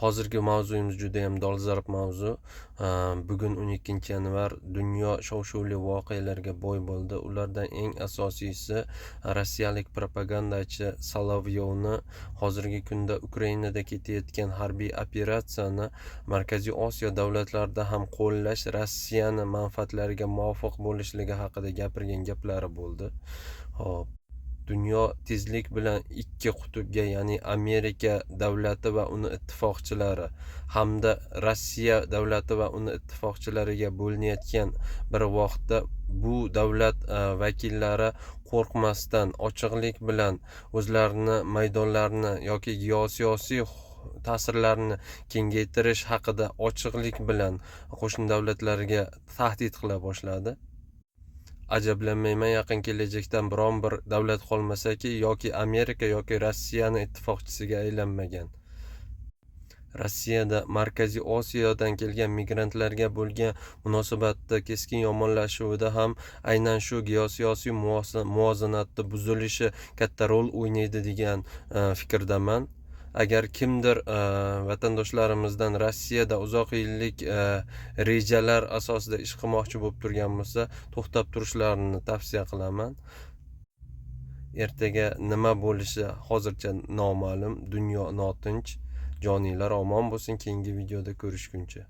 Hozirgi mavzuyimiz juda ham dolzarb mavzu. Bugun 12 yanvar dunyo shov-shuvli voqealarga boy bo'ldi. Ulardan eng asosiysi rossiyalik propagandachi Solovyovni hozirgi kunda Ukrainada ketayotgan harbiy operatsiyani Markaziy Osiyo davlatlarida ham qo'llash Rossiyani manfaatlariga muvofiq bo'lishligi haqida gapirgan gaplari bo'ldi. Hop. Dunyo tezlik bilan ikki qutbga, ya'ni Amerika davlati va uni ittifoqchilari hamda Rossiya davlati va uni ittifoqchilariga bo'linayotgan bir vaqtda bu davlat vakillari qo'rqmasdan, ochiqlik bilan o'zlarini maydonlarini yoki geosiyosiy ta'sirlarini kengaytirish haqida ochiqlik bilan qo'shni davlatlarga tahdid qila boshladi. Ajablanmayman, yaqin kelajakdan biron bir davlat qolmasaki, yoki Amerika yoki Rossiyani ittifoqchisiga aylanmagan. Rossiyada Markaziy Osiyodan kelgan migrantlarga bo'lgan munosabatda keskin yomonlashuvida ham aynan shu geosiyosiy muvozanatni buzilishi katta rol o'ynaydi degan fikrdaman. Agar kimdir vatandoshlarimizdan Rossiyada uzoq yillik rejalar asosida ish qilmoqchi bo'lib turgan bo'lsa, to'xtab turishlarini tavsiya qilaman. Ertaga nima bo'lishi hozircha noma'lum. Dunyo notinch. Joninglar omon bo'lsin. Keyingi videoda ko'rishguncha.